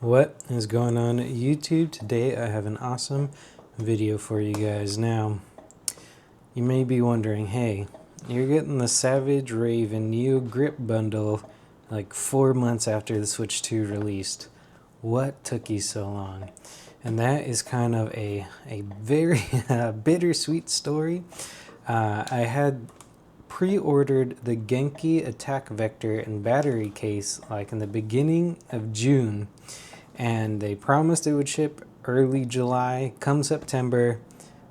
What is going on YouTube? Today I have an awesome video for you guys. Now, you may be wondering, hey, you're getting the Savage Raven NeoGrip bundle like 4 months after the Switch 2 released. What took you so long? And that is kind of a very bittersweet story. I had pre-ordered the Genki attack vector and battery case like in the beginning of June, and they promised it would ship early July. Come September,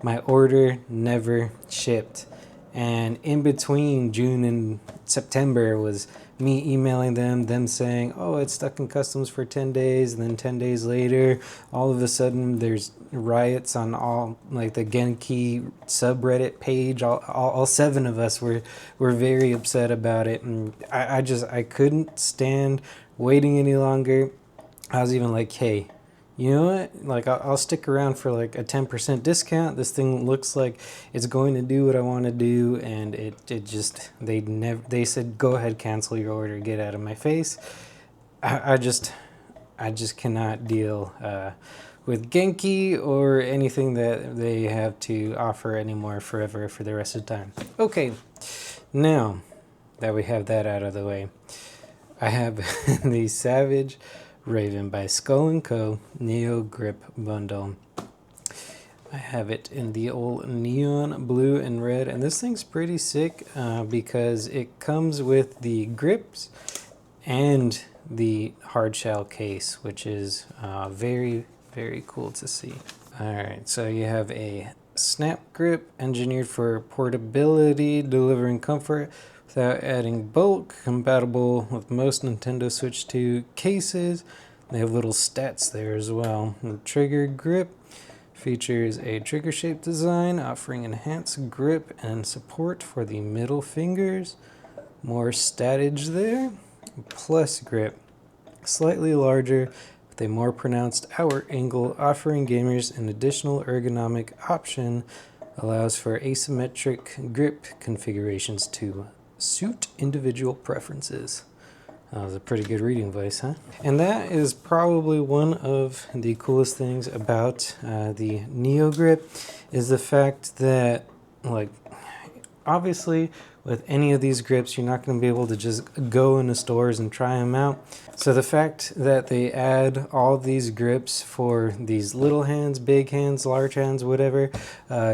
my order never shipped, and in between June and September was me emailing them saying, oh, it's stuck in customs for 10 days, and then 10 days later, all of a sudden there's riots on all, like, the Genki subreddit page. All 7 of us were very upset about it, and I couldn't stand waiting any longer. I was even like, hey, you know what? Like, I'll stick around for like a 10% discount. This thing looks like it's going to do what I want to do, and it just, they said, go ahead, cancel your order, get out of my face. I just cannot deal with Genki or anything that they have to offer anymore forever for the rest of the time. Okay, now that we have that out of the way, I have the Savage Raven by Skull & Co. NeoGrip bundle. I have it in the old neon blue and red, and this thing's pretty sick because it comes with the grips and the hard shell case, which is very, very cool to see. Alright, so you have a snap grip engineered for portability, delivering comfort without adding bulk, compatible with most Nintendo Switch 2 cases. They have little stats there as well. The trigger grip features a trigger-shaped design, offering enhanced grip and support for the middle fingers. More statage there. Plus grip, slightly larger with a more pronounced outward angle, offering gamers an additional ergonomic option. Allows for asymmetric grip configurations to suit individual preferences. That was a pretty good reading voice, huh? And that is probably one of the coolest things about the NeoGrip, is the fact that, like, obviously with any of these grips you're not going to be able to just go into stores and try them out. So the fact that they add all these grips for these little hands, big hands, large hands, whatever,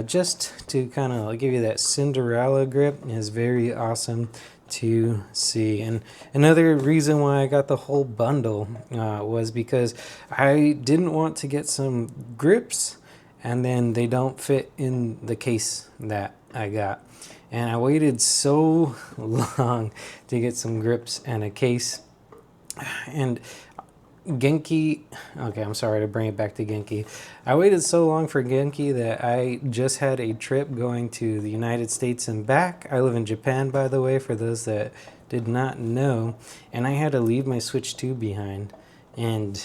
just to kind of give you that Cinderella grip is very awesome to see. And another reason why I got the whole bundle was because I didn't want to get some grips and then they don't fit in the case that I got. And I waited so long to get some grips and a case. And Genki, okay, I'm sorry to bring it back to Genki. I waited so long for Genki that I just had a trip going to the United States and back. I live in Japan, by the way, for those that did not know. And I had to leave my Switch 2 behind. And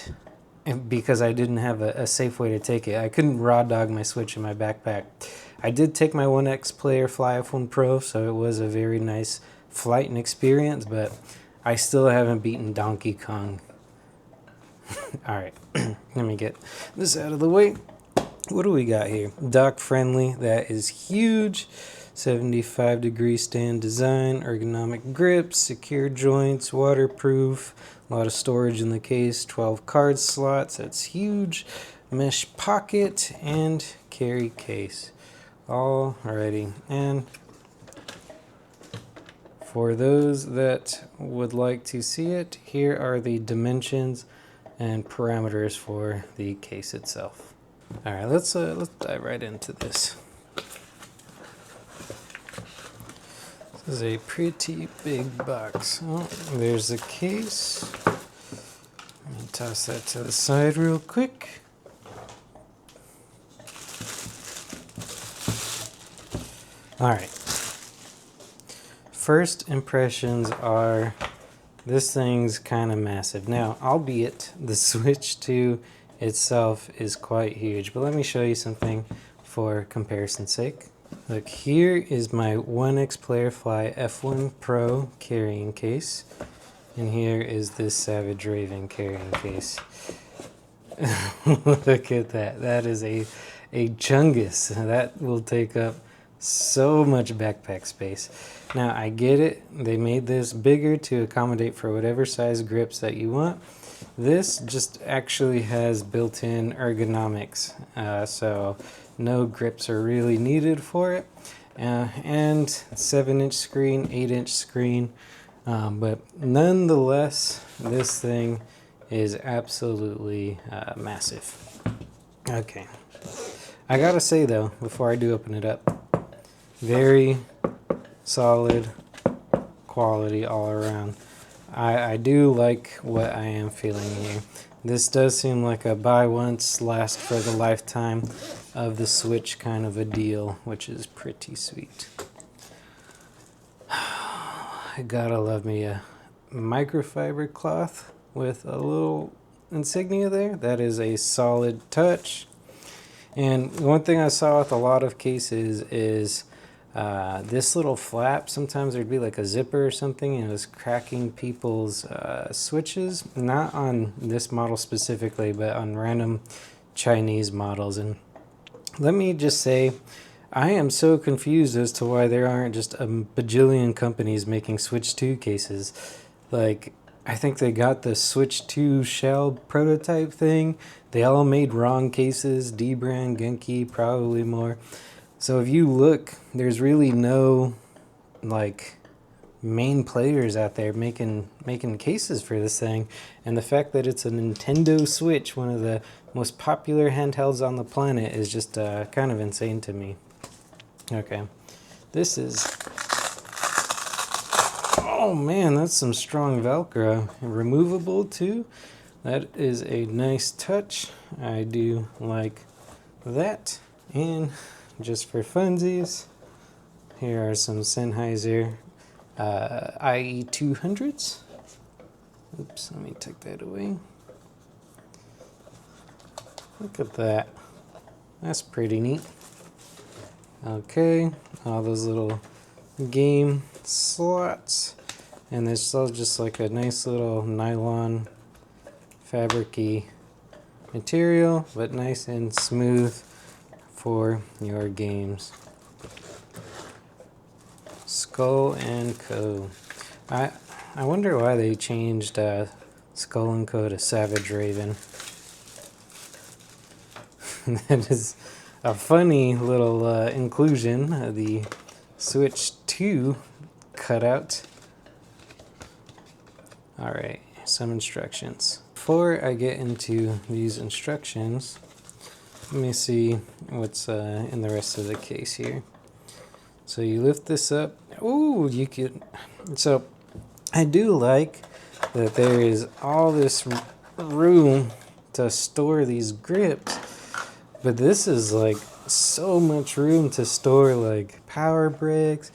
because I didn't have a safe way to take it. I couldn't raw dog my Switch in my backpack. I did take my 1X Player Fly F1 Pro, so it was a very nice flight and experience, but I still haven't beaten Donkey Kong. Alright, let me get this out of the way. What do we got here? Dock friendly, that is huge. 75-degree stand design, ergonomic grips, secure joints, waterproof, a lot of storage in the case, 12 card slots, that's huge. Mesh pocket and carry case. Alrighty, and for those that would like to see it, here are the dimensions and parameters for the case itself. Alright, let's dive right into this. This is a pretty big box. Oh, there's the case. Let me toss that to the side real quick. Alright. First impressions are, this thing's kind of massive. Now, albeit the Switch 2 itself is quite huge, but let me show you something for comparison's sake. Look, here is my 1X Player Fly F1 Pro carrying case, and here is this Savage Raven carrying case. Look at that. That is a chungus. That will take up so much backpack space. Now, I get it. They made this bigger to accommodate for whatever size grips that you want. This just actually has built-in ergonomics, so no grips are really needed for it. And 7-inch screen, 8-inch screen, but nonetheless, this thing is absolutely massive. Okay, I gotta say though, before I do open it up, very solid quality all around. I do like what I am feeling here. This does seem like a buy once, last for the lifetime of the Switch kind of a deal, which is pretty sweet. I gotta love me a microfiber cloth with a little insignia there. That is a solid touch. And one thing I saw with a lot of cases is this little flap, sometimes there'd be like a zipper or something, and it was cracking people's switches. Not on this model specifically, but on random Chinese models. And let me just say, I am so confused as to why there aren't just a bajillion companies making Switch 2 cases. Like, I think they got the Switch 2 shell prototype thing. They all made wrong cases, D-Brand, Genki, probably more. So if you look, there's really no like main players out there making cases for this thing. And the fact that it's a Nintendo Switch, one of the most popular handhelds on the planet, is just kind of insane to me. Okay, this is, oh man, that's some strong Velcro. Removable too. That is a nice touch. I do like that. And just for funsies, here are some Sennheiser IE200s. Oops, let me take that away. Look at that. That's pretty neat. Okay, all those little game slots. And this is just like a nice little nylon fabric-y material, but nice and smooth for your games. Skull & Co. I wonder why they changed Skull & Co. to Savage Raven. That is a funny little inclusion of the Switch 2 cutout. Alright, some instructions. Before I get into these instructions, let me see what's in the rest of the case here. So you lift this up. Ooh, you could. So I do like that there is all this room to store these grips, but this is like so much room to store like power bricks,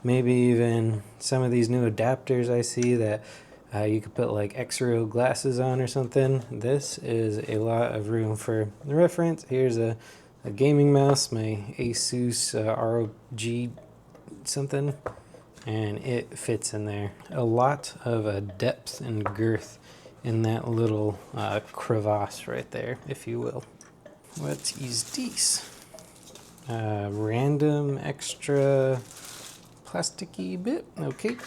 maybe even some of these new adapters I see that you could put like X-ray glasses on or something. This is a lot of room. For reference, here's a gaming mouse, my Asus ROG something, and it fits in there. A lot of depth and girth in that little crevasse right there, if you will. What is this? Random extra plasticky bit. Okay.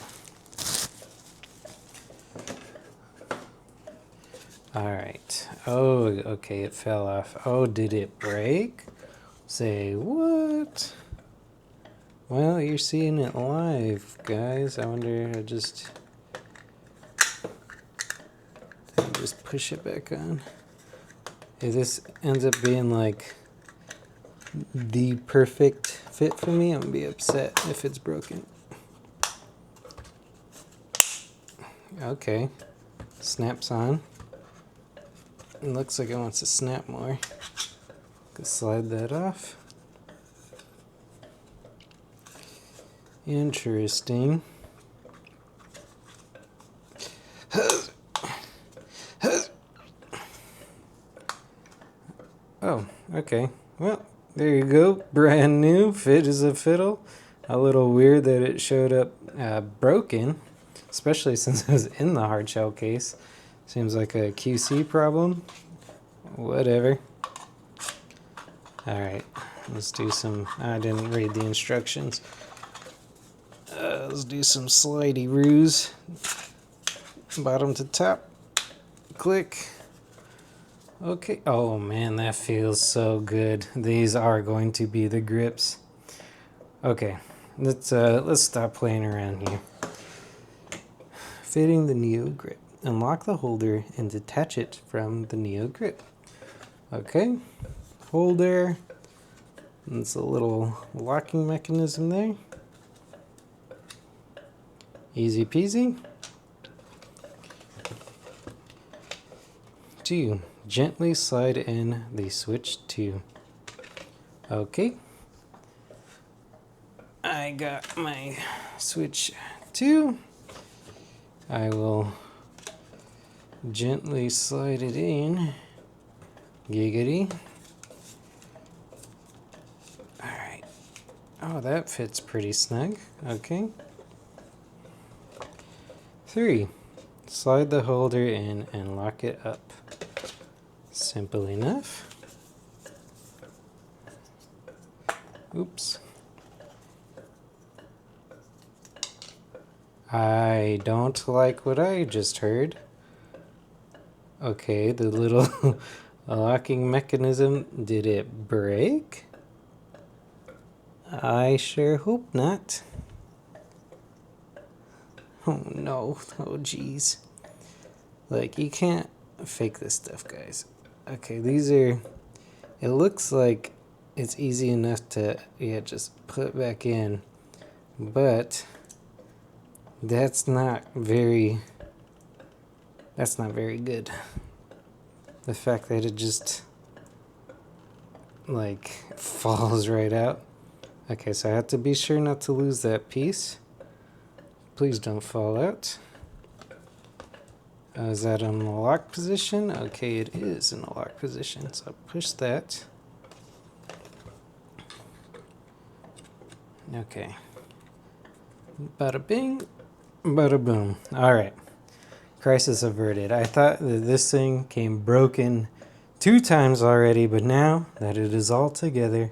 Alright. Oh, okay, it fell off. Oh, did it break? Say what? Well, you're seeing it live, guys. I wonder, I just push it back on. If this ends up being like the perfect fit for me, I'm gonna be upset if it's broken. Okay, snaps on. It looks like it wants to snap more. Could slide that off. Interesting. Oh, okay. Well, there you go. Brand new. Fit as a fiddle. A little weird that it showed up broken, especially since it was in the hard shell case. Seems like a QC problem. Whatever. Alright, let's do some, I didn't read the instructions. Let's do some slidey roos. Bottom to top. Click. Okay. Oh man, that feels so good. These are going to be the grips. Okay, let's stop playing around here. Fitting the NeoGrip. Unlock the holder and detach it from the NeoGrip. Okay, holder. It's a little locking mechanism there. Easy peasy. 2. Gently slide in the switch 2. Okay. I got my switch 2. I will gently slide it in. Giggity. Alright. Oh, that fits pretty snug. Okay. 3. Slide the holder in and lock it up. Simple enough. Oops. I don't like what I just heard. Okay, the little locking mechanism, did it break? I sure hope not. Oh no, oh geez. Like, you can't fake this stuff, guys. Okay, these are, it looks like it's easy enough to, yeah, just put back in. But that's not very good. The fact that it just, like, falls right out. Okay, so I have to be sure not to lose that piece. Please don't fall out. Is that in the lock position? Okay, it is in the lock position. So push that. Okay. Bada bing, bada boom. All right. Crisis averted. I thought that this thing came broken 2 times already, but now that it is all together,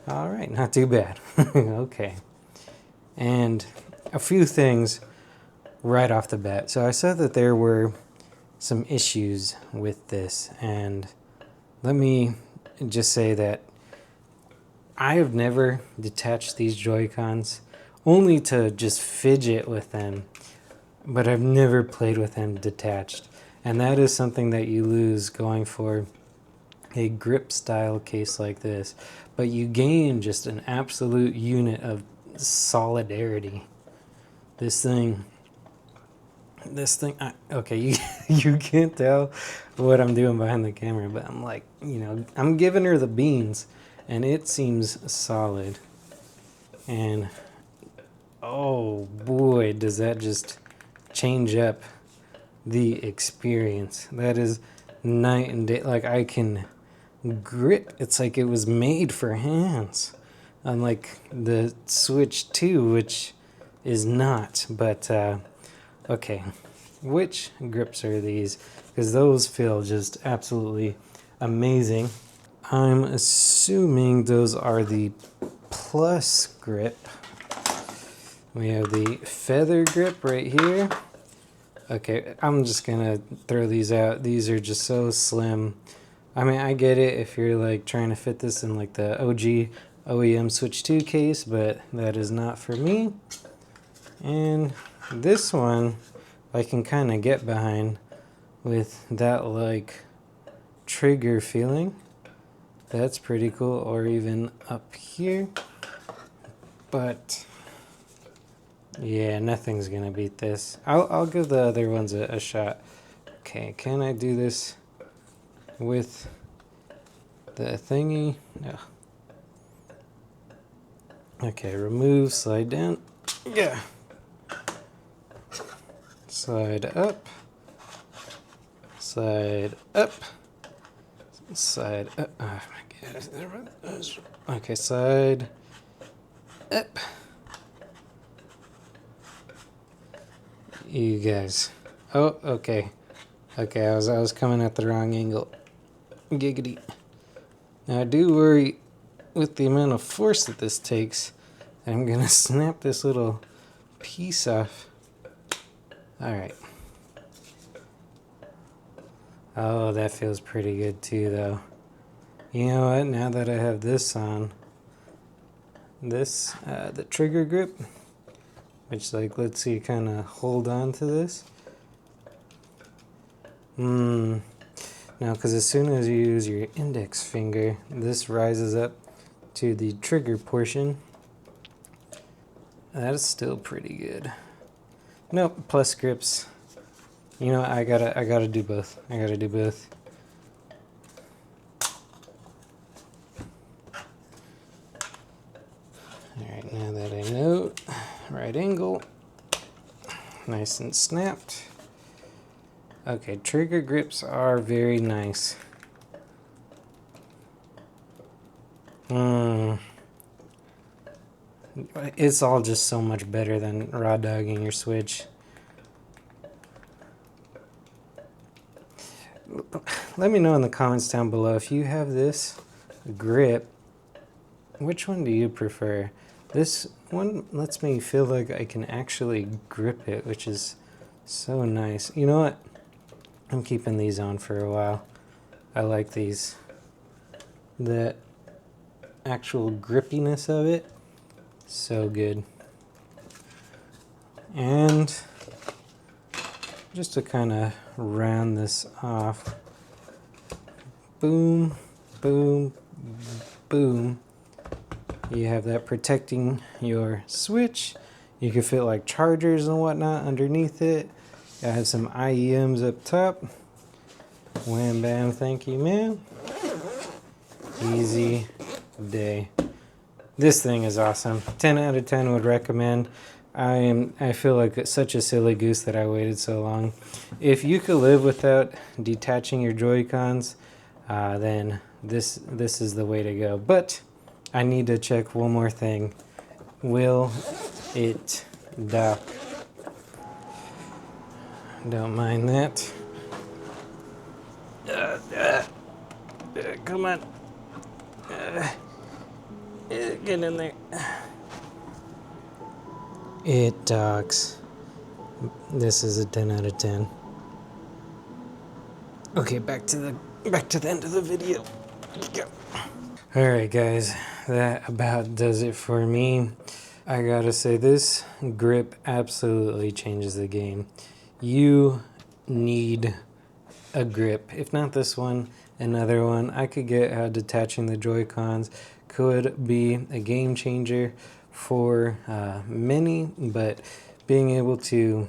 all right, not too bad. Okay. And a few things right off the bat. So I said that there were some issues with this, and let me just say that I have never detached these Joy-Cons, only to just fidget with them, but I've never played with them detached. And that is something that you lose going for a grip style case like this, but you gain just an absolute unit of solidarity. This thing, okay, you can't tell what I'm doing behind the camera, but I'm like, you know, I'm giving her the beans, and it seems solid. And oh boy, does that just change up the experience. That is night and day. Like, I can grip, it's like it was made for hands, unlike the Switch 2, which is not. But okay, which grips are these? Because those feel just absolutely amazing. I'm assuming those are the Plus grip. We have the Feather grip right here. Okay, I'm just gonna throw these out. These are just so slim. I mean, I get it if you're like trying to fit this in like the OG OEM Switch 2 case, but that is not for me. And this one I can kind of get behind with that like trigger feeling. That's pretty cool. Or even up here. But yeah, nothing's gonna beat this. I'll give the other ones a shot. Okay, can I do this with the thingy? No. Okay, remove, slide down. Yeah. Slide up. Slide up. Slide up. Oh my God. Okay, slide up. You guys. Oh, okay. Okay, I was coming at the wrong angle. Giggity. Now I do worry with the amount of force that this takes, I'm gonna snap this little piece off. Alright. Oh, that feels pretty good too, though. You know what? Now that I have this on, the trigger grip, which lets you kind of hold on to this. Now, because as soon as you use your index finger, this rises up to the trigger portion. That's still pretty good. Nope, plus grips. You know, I gotta do both. I gotta do both. Alright, now that I know, right angle, nice and snapped. Okay, trigger grips are very nice. It's all just so much better than raw dogging your Switch. Let me know in the comments down below if you have this grip, which one do you prefer? This one lets me feel like I can actually grip it, which is so nice. You know what? I'm keeping these on for a while. I like these. The actual grippiness of it, so good. And just to kind of round this off, boom, boom, boom. You have that protecting your Switch. You can fit like chargers and whatnot underneath it. I have some IEMs up top. Wham bam, thank you, man. Easy day. This thing is awesome. 10 out of 10 would recommend. I feel like it's such a silly goose that I waited so long. If you could live without detaching your Joy-Cons, then this is the way to go. But I need to check one more thing. Will it dock? Don't mind that. Come on. Get in there. It docks. This is a 10 out of 10. Okay, back to the end of the video. Go. Alright guys, that about does it for me. I gotta say, this grip absolutely changes the game. You need a grip. If not this one, another one. I could get how detaching the Joy-Cons could be a game changer for many, but being able to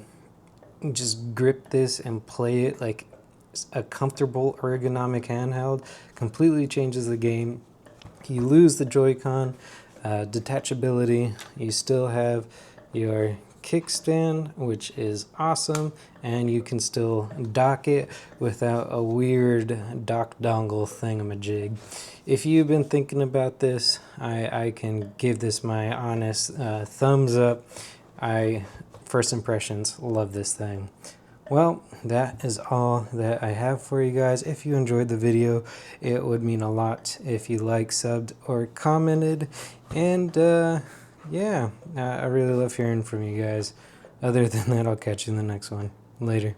just grip this and play it like a comfortable ergonomic handheld completely changes the game. You lose the Joy-Con detachability, you still have your kickstand, which is awesome, and you can still dock it without a weird dock dongle thingamajig. If you've been thinking about this, I can give this my honest thumbs up. First impressions, love this thing. Well, that is all that I have for you guys. If you enjoyed the video, it would mean a lot if you liked, subbed, or commented. And yeah, I really love hearing from you guys. Other than that, I'll catch you in the next one. Later.